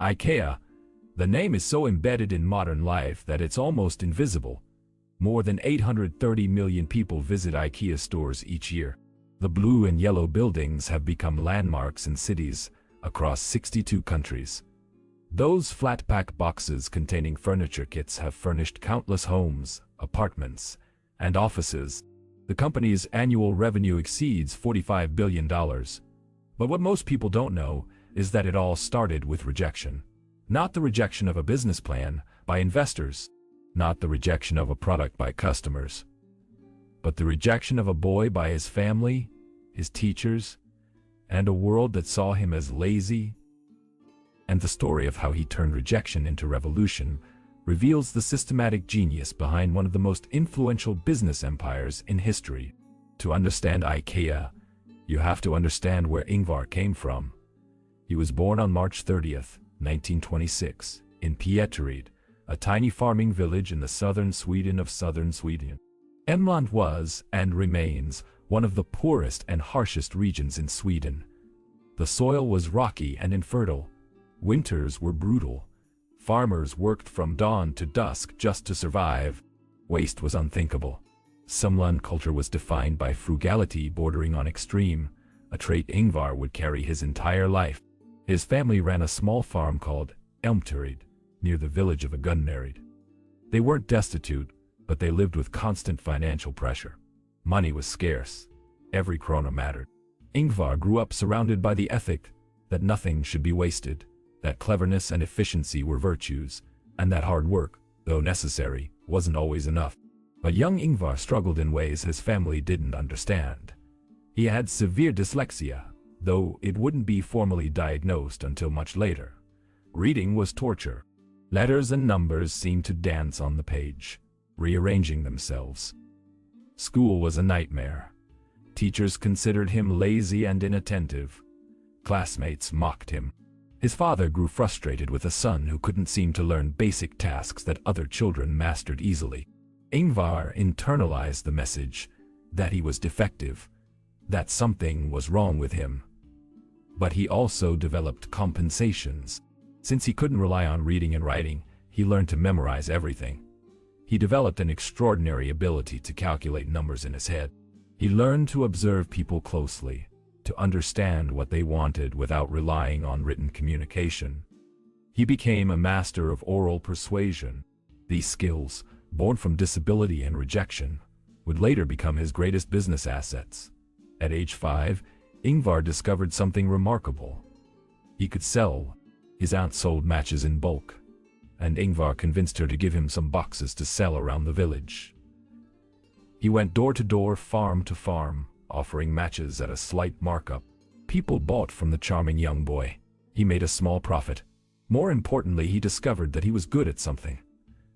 IKEA. The name is so embedded in modern life that it's almost invisible. More than 830 million people visit IKEA stores each year. The blue and yellow buildings have become landmarks in cities across 62 countries. Those flat-pack boxes containing furniture kits have furnished countless homes, apartments, and offices. The company's annual revenue exceeds $45 billion. But what most people don't know is that it all started with rejection. Not the rejection of a business plan by investors, not the rejection of a product by customers, but the rejection of a boy by his family, his teachers, and a world that saw him as lazy. And the story of how he turned rejection into revolution reveals the systematic genius behind one of the most influential business empires in history. To understand IKEA, you have to understand where Ingvar came from. He was born on March 30th, 1926, in Pieteryd, a tiny farming village in the southern Sweden. Emland was, and remains, one of the poorest and harshest regions in Sweden. The soil was rocky and infertile. Winters were brutal. Farmers worked from dawn to dusk just to survive. Waste was unthinkable. Sumland culture was defined by frugality bordering on extreme, a trait Ingvar would carry his entire life. His family ran a small farm called Elmteryd, near the village of Agunnaryd. They weren't destitute, but they lived with constant financial pressure. Money was scarce. Every krona mattered. Ingvar grew up surrounded by the ethic that nothing should be wasted, that cleverness and efficiency were virtues, and that hard work, though necessary, wasn't always enough. But young Ingvar struggled in ways his family didn't understand. He had severe dyslexia, though it wouldn't be formally diagnosed until much later. Reading was torture. Letters and numbers seemed to dance on the page, rearranging themselves. School was a nightmare. Teachers considered him lazy and inattentive. Classmates mocked him. His father grew frustrated with a son who couldn't seem to learn basic tasks that other children mastered easily. Ingvar internalized the message that he was defective, that something was wrong with him. But he also developed compensations. Since he couldn't rely on reading and writing, he learned to memorize everything. He developed an extraordinary ability to calculate numbers in his head. He learned to observe people closely, to understand what they wanted without relying on written communication. He became a master of oral persuasion. These skills, born from disability and rejection, would later become his greatest business assets. At age 5, Ingvar discovered something remarkable. He could sell. His aunt sold matches in bulk, and Ingvar convinced her to give him some boxes to sell around the village. He went door to door, farm to farm, offering matches at a slight markup. People bought from the charming young boy. He made a small profit. More importantly, he discovered that he was good at something.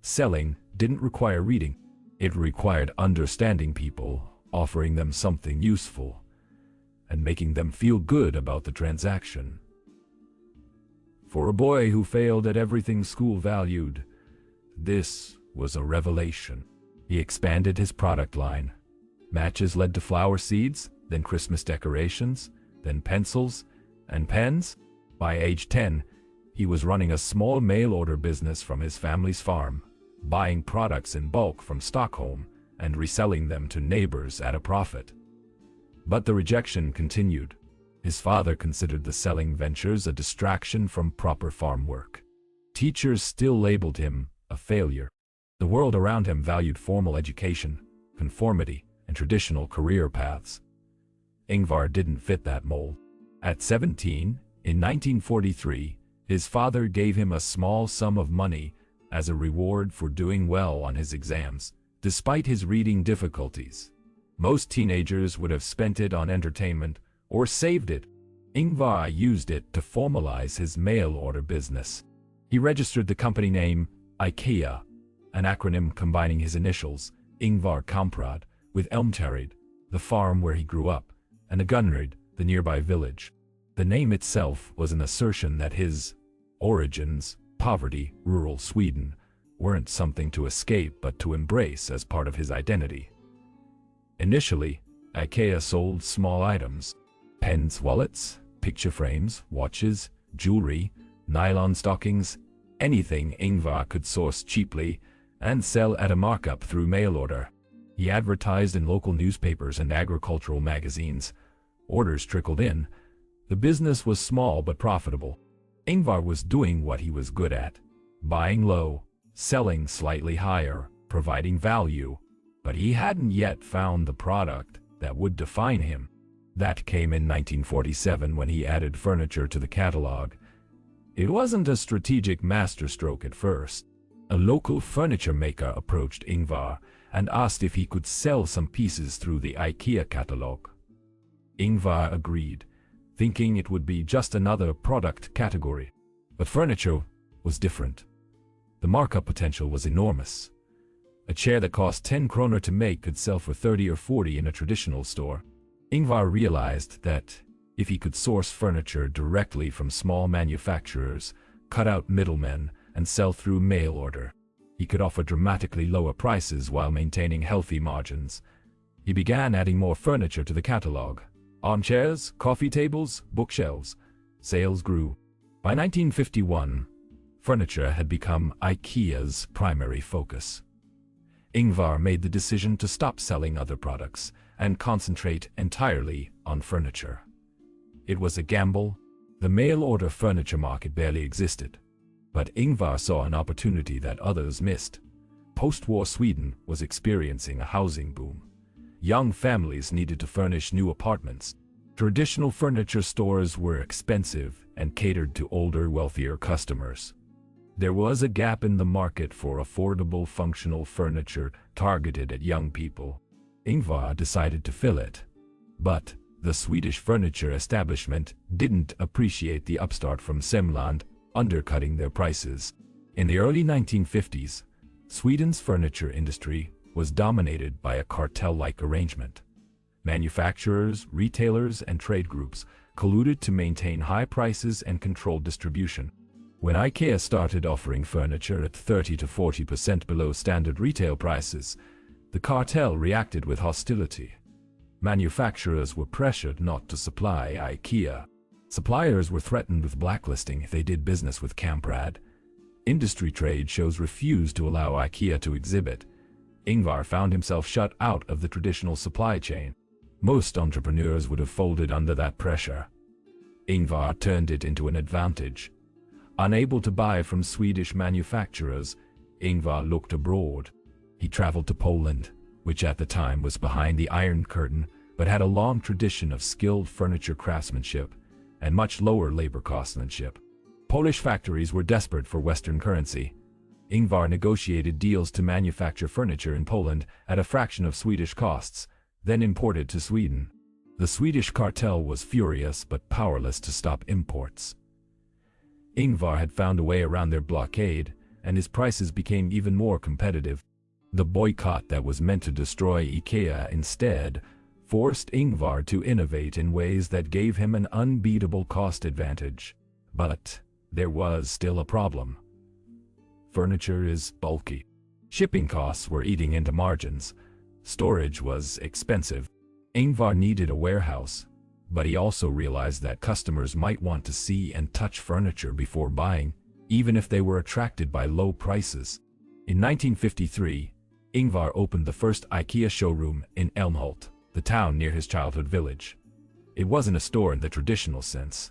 Selling didn't require reading. It required understanding people, offering them something useful, and making them feel good about the transaction. For a boy who failed at everything school valued, this was a revelation. He expanded his product line. Matches led to flower seeds, then Christmas decorations, then pencils and pens. By age 10, he was running a small mail-order business from his family's farm, buying products in bulk from Stockholm and reselling them to neighbors at a profit. But the rejection continued. His father considered the selling ventures a distraction from proper farm work. Teachers still labeled him a failure. The world around him valued formal education, conformity, and traditional career paths. Ingvar didn't fit that mold. At 17, in 1943, his father gave him a small sum of money as a reward for doing well on his exams, despite his reading difficulties. Most teenagers would have spent it on entertainment or saved it. Ingvar used it to formalize his mail-order business. He registered the company name IKEA, an acronym combining his initials, Ingvar Kamprad, with Elmteryd, the farm where he grew up, and Agunnaryd, the nearby village. The name itself was an assertion that his origins, poverty, rural Sweden, weren't something to escape but to embrace as part of his identity. Initially, IKEA sold small items: pens, wallets, picture frames, watches, jewelry, nylon stockings, anything Ingvar could source cheaply and sell at a markup through mail order. He advertised in local newspapers and agricultural magazines. Orders trickled in. The business was small but profitable. Ingvar was doing what he was good at: buying low, selling slightly higher, providing value. But he hadn't yet found the product that would define him. That came in 1947 when he added furniture to the catalog. It wasn't a strategic masterstroke at first. A local furniture maker approached Ingvar and asked if he could sell some pieces through the IKEA catalog. Ingvar agreed, thinking it would be just another product category. But furniture was different. The markup potential was enormous. A chair that cost 10 kroner to make could sell for 30 or 40 in a traditional store. Ingvar realized that if he could source furniture directly from small manufacturers, cut out middlemen, and sell through mail order, he could offer dramatically lower prices while maintaining healthy margins. He began adding more furniture to the catalog: armchairs, coffee tables, bookshelves. Sales grew. By 1951, furniture had become IKEA's primary focus. Ingvar made the decision to stop selling other products and concentrate entirely on furniture. It was a gamble. The mail-order furniture market barely existed. But Ingvar saw an opportunity that others missed. Post-war Sweden was experiencing a housing boom. Young families needed to furnish new apartments. Traditional furniture stores were expensive and catered to older, wealthier customers. There was a gap in the market for affordable, functional furniture targeted at young people. Ingvar decided to fill it. But the Swedish furniture establishment didn't appreciate the upstart from Semland undercutting their prices. In the early 1950s, Sweden's furniture industry was dominated by a cartel-like arrangement. Manufacturers, retailers, and trade groups colluded to maintain high prices and control distribution. When IKEA started offering furniture at 30 to 40% below standard retail prices, the cartel reacted with hostility. Manufacturers were pressured not to supply IKEA. Suppliers were threatened with blacklisting if they did business with Kamprad. Industry trade shows refused to allow IKEA to exhibit. Ingvar found himself shut out of the traditional supply chain. Most entrepreneurs would have folded under that pressure. Ingvar turned it into an advantage. Unable to buy from Swedish manufacturers, Ingvar looked abroad. He traveled to Poland, which at the time was behind the Iron Curtain, but had a long tradition of skilled furniture craftsmanship and much lower labor costmanship. Polish factories were desperate for Western currency. Ingvar negotiated deals to manufacture furniture in Poland at a fraction of Swedish costs, then imported to Sweden. The Swedish cartel was furious but powerless to stop imports. Ingvar had found a way around their blockade, and his prices became even more competitive. The boycott that was meant to destroy IKEA instead forced Ingvar to innovate in ways that gave him an unbeatable cost advantage. But there was still a problem. Furniture is bulky. Shipping costs were eating into margins. Storage was expensive. Ingvar needed a warehouse, but he also realized that customers might want to see and touch furniture before buying, even if they were attracted by low prices. In 1953, Ingvar opened the first IKEA showroom in Älmhult, the town near his childhood village. It wasn't a store in the traditional sense.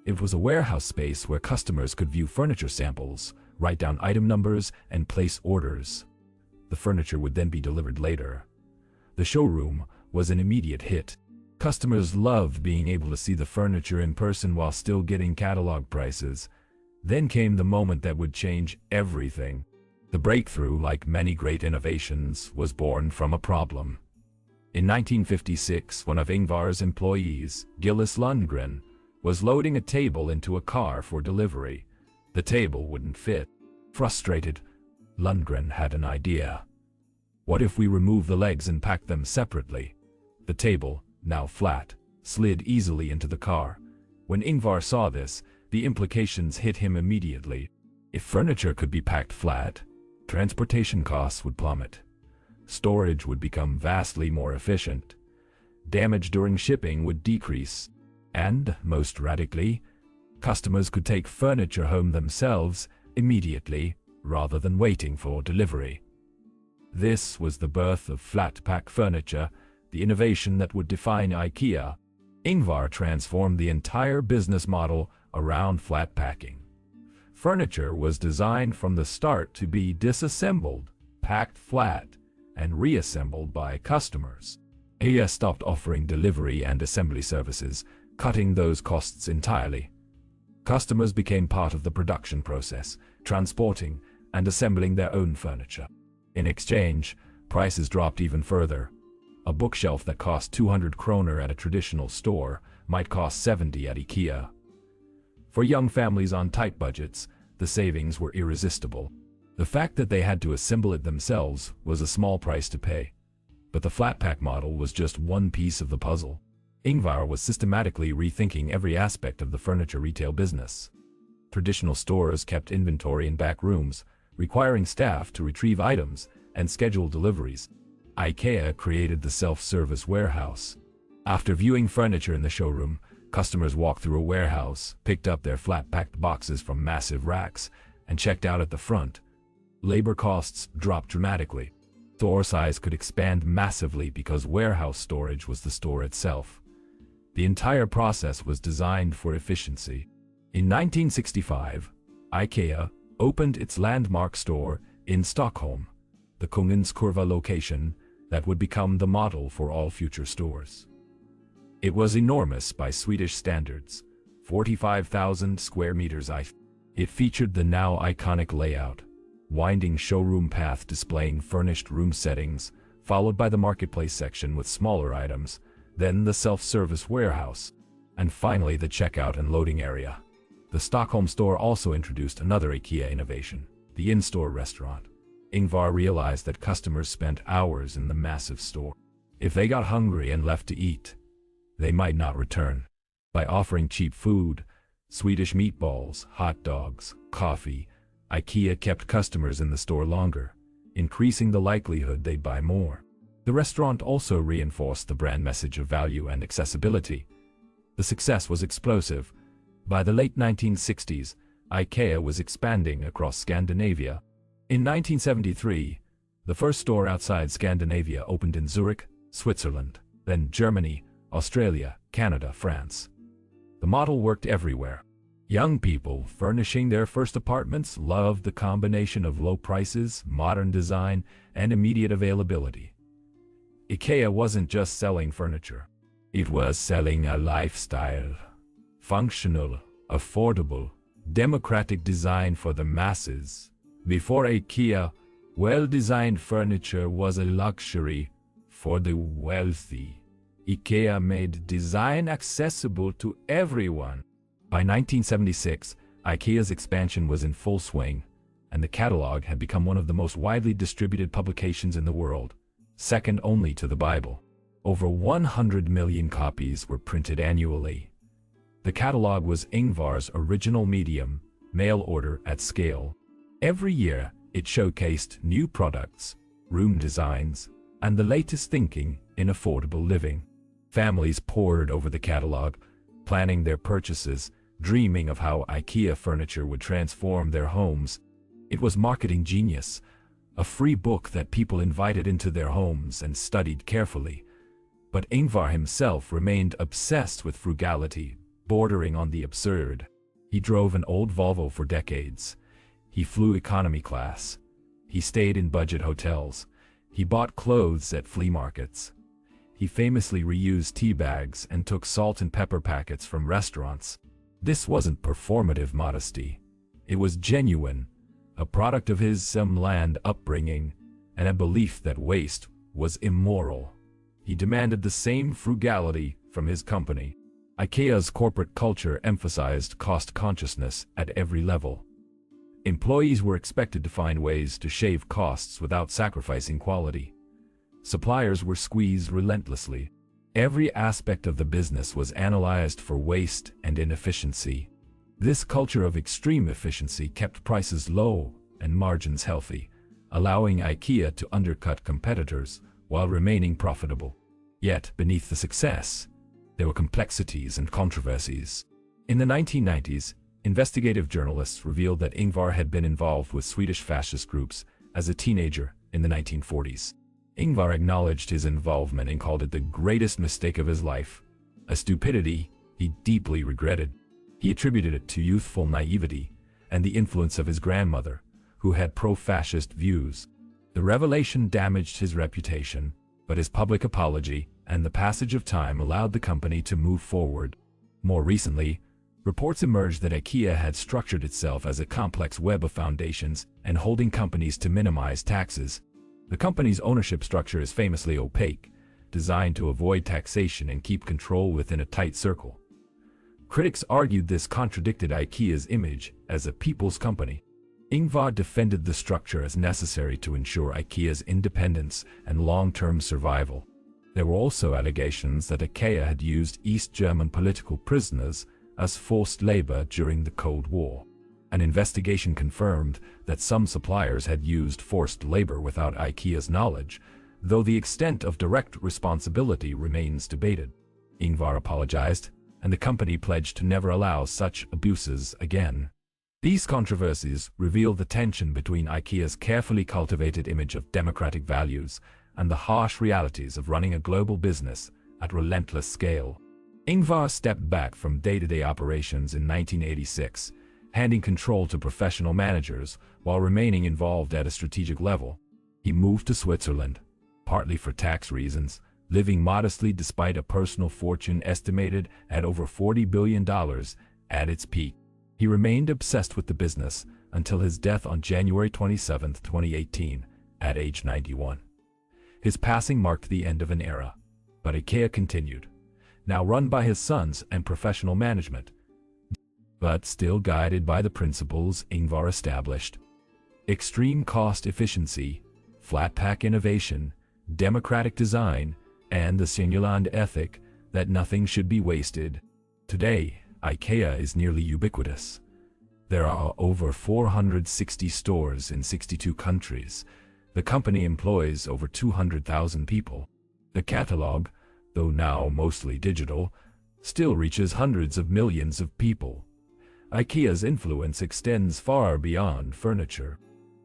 It was a warehouse space where customers could view furniture samples, write down item numbers, and place orders. The furniture would then be delivered later. The showroom was an immediate hit. Customers loved being able to see the furniture in person while still getting catalog prices. Then came the moment that would change everything. The breakthrough, like many great innovations, was born from a problem. In 1956, one of Ingvar's employees, Gillis Lundgren, was loading a table into a car for delivery. The table wouldn't fit. Frustrated, Lundgren had an idea. What if we remove the legs and pack them separately? The table, now flat, slid easily into the car. When Ingvar saw this, the implications hit him immediately. If furniture could be packed flat, transportation costs would plummet. Storage would become vastly more efficient. Damage during shipping would decrease. And, most radically, Customers could take furniture home themselves immediately rather than waiting for delivery. This was the birth of flat-pack furniture, the innovation that would define IKEA. Ingvar transformed the entire business model around flat packing. Furniture was designed from the start to be disassembled, packed flat, and reassembled by customers. IKEA stopped offering delivery and assembly services, cutting those costs entirely. Customers became part of the production process, transporting and assembling their own furniture. In exchange, prices dropped even further. A bookshelf that cost 200 kroner at a traditional store might cost 70 at IKEA. For young families on tight budgets, the savings were irresistible. The fact that they had to assemble it themselves was a small price to pay. But the flat-pack model was just one piece of the puzzle. Ingvar was systematically rethinking every aspect of the furniture retail business. Traditional stores kept inventory in back rooms, requiring staff to retrieve items and schedule deliveries. IKEA created the self-service warehouse. After viewing furniture in the showroom, customers walked through a warehouse, picked up their flat-packed boxes from massive racks, and checked out at the front. Labor costs dropped dramatically. Store size could expand massively because warehouse storage was the store itself. The entire process was designed for efficiency. In 1965, IKEA opened its landmark store in Stockholm, the Kungens Kurva location that would become the model for all future stores. It was enormous by Swedish standards, 45,000 square meters. It featured the now iconic layout, winding showroom path displaying furnished room settings, followed by the marketplace section with smaller items, then the self-service warehouse, and finally the checkout and loading area. The Stockholm store also introduced another IKEA innovation, the in-store restaurant. Ingvar realized that customers spent hours in the massive store. If they got hungry and left to eat, they might not return. By offering cheap food, Swedish meatballs, hot dogs, coffee, IKEA kept customers in the store longer, increasing the likelihood they'd buy more. The restaurant also reinforced the brand message of value and accessibility. The success was explosive. By the late 1960s, IKEA was expanding across Scandinavia. In 1973, the first store outside Scandinavia opened in Zurich, Switzerland, then Germany, Australia, Canada, France. The model worked everywhere. Young people furnishing their first apartments loved the combination of low prices, modern design, and immediate availability. IKEA wasn't just selling furniture. It was selling a lifestyle. Functional, affordable, democratic design for the masses. Before IKEA, well-designed furniture was a luxury for the wealthy. IKEA made design accessible to everyone. By 1976, IKEA's expansion was in full swing, and the catalog had become one of the most widely distributed publications in the world, second only to the Bible. Over 100 million copies were printed annually. The catalog was Ingvar's original medium, mail order at scale. Every year, it showcased new products, room designs, and the latest thinking in affordable living. Families pored over the catalog, planning their purchases, dreaming of how IKEA furniture would transform their homes. It was marketing genius, a free book that people invited into their homes and studied carefully. But Ingvar himself remained obsessed with frugality, bordering on the absurd. He drove an old Volvo for decades. He flew economy class. He stayed in budget hotels. He bought clothes at flea markets. He famously reused tea bags and took salt and pepper packets from restaurants. This wasn't performative modesty. It was genuine, a product of his land upbringing, and a belief that waste was immoral. He demanded the same frugality from his company. IKEA's corporate culture emphasized cost consciousness at every level. Employees were expected to find ways to shave costs without sacrificing quality. Suppliers were squeezed relentlessly. Every aspect of the business was analyzed for waste and inefficiency. This culture of extreme efficiency kept prices low and margins healthy, allowing IKEA to undercut competitors while remaining profitable. Yet, beneath the success, there were complexities and controversies. In the 1990s, investigative journalists revealed that Ingvar had been involved with Swedish fascist groups as a teenager in the 1940s. Ingvar acknowledged his involvement and called it the greatest mistake of his life, a stupidity he deeply regretted. He attributed it to youthful naivety and the influence of his grandmother, who had pro-fascist views. The revelation damaged his reputation, but his public apology and the passage of time allowed the company to move forward. More recently, reports emerged that IKEA had structured itself as a complex web of foundations and holding companies to minimize taxes. The company's ownership structure is famously opaque, designed to avoid taxation and keep control within a tight circle. Critics argued this contradicted IKEA's image as a people's company. Ingvar defended the structure as necessary to ensure IKEA's independence and long-term survival. There were also allegations that IKEA had used East German political prisoners as forced labor during the Cold War. An investigation confirmed that some suppliers had used forced labor without IKEA's knowledge, though the extent of direct responsibility remains debated. Ingvar apologized, and the company pledged to never allow such abuses again. These controversies reveal the tension between IKEA's carefully cultivated image of democratic values and the harsh realities of running a global business at relentless scale. Ingvar stepped back from day-to-day operations in 1986, handing control to professional managers while remaining involved at a strategic level. He moved to Switzerland, partly for tax reasons, living modestly despite a personal fortune estimated at over $40 billion at its peak. He remained obsessed with the business until his death on January 27, 2018, at age 91. His passing marked the end of an era, but IKEA continued, now run by his sons and professional management, but still guided by the principles Ingvar established: extreme cost efficiency, flat pack innovation, democratic design, and the Singuland ethic that nothing should be wasted. Today, IKEA is nearly ubiquitous. There are over 460 stores in 62 countries. The company employs over 200,000 people. The catalog, though now mostly digital, still reaches hundreds of millions of people. IKEA's influence extends far beyond furniture.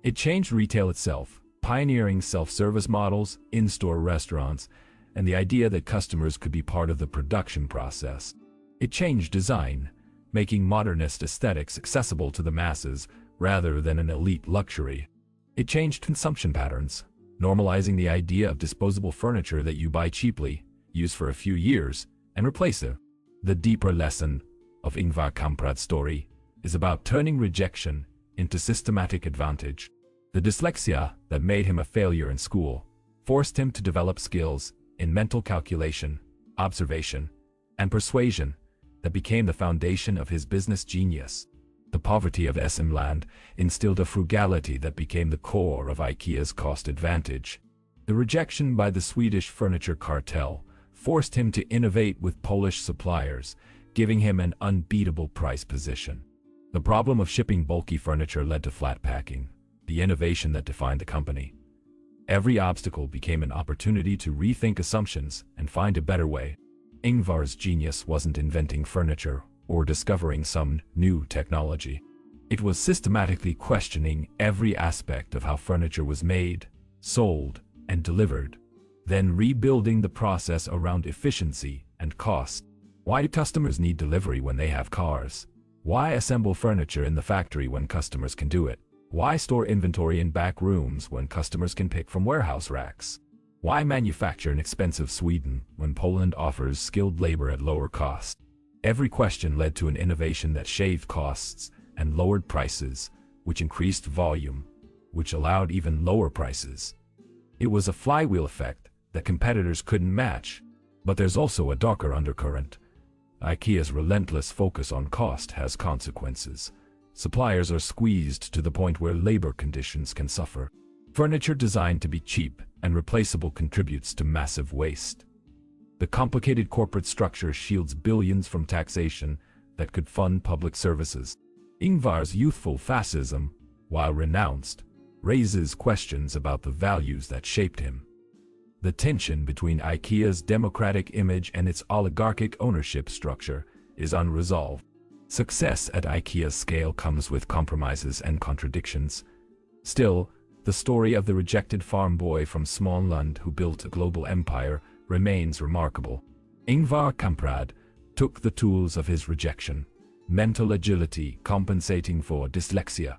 It changed retail itself, pioneering self-service models, in-store restaurants, and the idea that customers could be part of the production process. It changed design, making modernist aesthetics accessible to the masses rather than an elite luxury. It changed consumption patterns, normalizing the idea of disposable furniture that you buy cheaply, use for a few years, and replace it. The deeper lesson of Ingvar Kamprad's story is about turning rejection into systematic advantage. The dyslexia that made him a failure in school forced him to develop skills in mental calculation, observation, and persuasion that became the foundation of his business genius. The poverty of Salesman instilled a frugality that became the core of IKEA's cost advantage. The rejection by the Swedish furniture cartel forced him to innovate with Polish suppliers, giving him an unbeatable price position. The problem of shipping bulky furniture led to flat packing, the innovation that defined the company. Every obstacle became an opportunity to rethink assumptions and find a better way. Ingvar's genius wasn't inventing furniture or discovering some new technology. It was systematically questioning every aspect of how furniture was made, sold, and delivered, then rebuilding the process around efficiency and cost. Why do customers need delivery when they have cars? Why assemble furniture in the factory when customers can do it? Why store inventory in back rooms when customers can pick from warehouse racks? Why manufacture in expensive Sweden when Poland offers skilled labor at lower cost? Every question led to an innovation that shaved costs and lowered prices, which increased volume, which allowed even lower prices. It was a flywheel effect that competitors couldn't match. But there's also a darker undercurrent. IKEA's relentless focus on cost has consequences. Suppliers are squeezed to the point where labor conditions can suffer. Furniture designed to be cheap and replaceable contributes to massive waste. The complicated corporate structure shields billions from taxation that could fund public services. Ingvar's youthful fascism, while renounced, raises questions about the values that shaped him. The tension between IKEA's democratic image and its oligarchic ownership structure is unresolved. Success at IKEA's scale comes with compromises and contradictions. Still, the story of the rejected farm boy from Småland who built a global empire remains remarkable. Ingvar Kamprad took the tools of his rejection, mental agility compensating for dyslexia,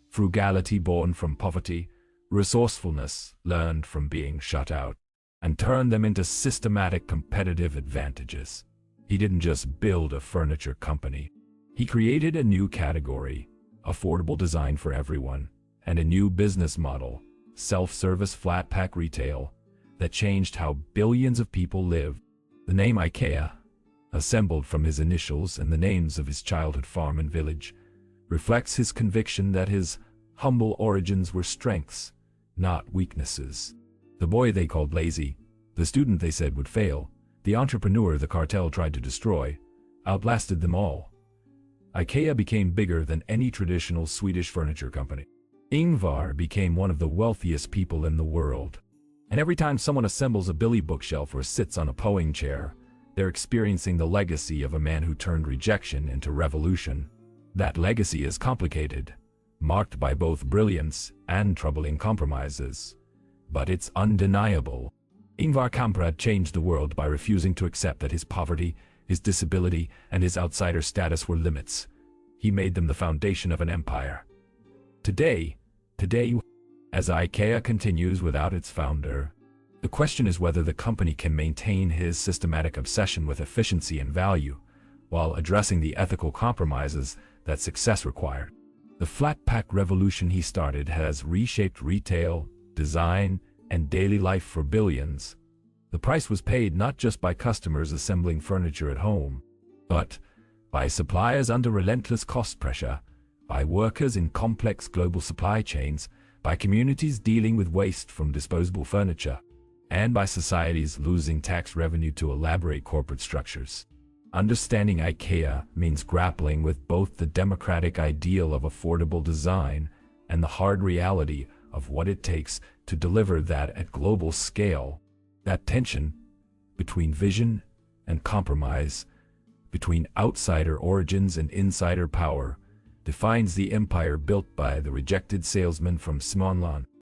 frugality born from poverty, resourcefulness learned from being shut out, and turned them into systematic competitive advantages. He didn't just build a furniture company. He created a new category, affordable design for everyone, and a new business model, self-service flat-pack retail, that changed how billions of people live. The name IKEA, assembled from his initials and the names of his childhood farm and village, reflects his conviction that his humble origins were strengths, not weaknesses. The boy they called lazy, the student they said would fail, the entrepreneur the cartel tried to destroy, outlasted them all. IKEA became bigger than any traditional Swedish furniture company. Ingvar became one of the wealthiest people in the world. And every time someone assembles a Billy bookshelf or sits on a Poing chair, they're experiencing the legacy of a man who turned rejection into revolution. That legacy is complicated, marked by both brilliance and troubling compromises. But it's undeniable. Ingvar Kamprad changed the world by refusing to accept that his poverty, his disability, and his outsider status were limits. He made them the foundation of an empire. Today, as IKEA continues without its founder, the question is whether the company can maintain his systematic obsession with efficiency and value, while addressing the ethical compromises that success required. The flat-pack revolution he started has reshaped retail, design, and daily life for billions. The price was paid not just by customers assembling furniture at home, but by suppliers under relentless cost pressure, by workers in complex global supply chains, by communities dealing with waste from disposable furniture, and by societies losing tax revenue to elaborate corporate structures. Understanding IKEA means grappling with both the democratic ideal of affordable design and the hard reality of what it takes to deliver that at global scale. That tension between vision and compromise, between outsider origins and insider power, defines the empire built by the rejected salesman from Småland.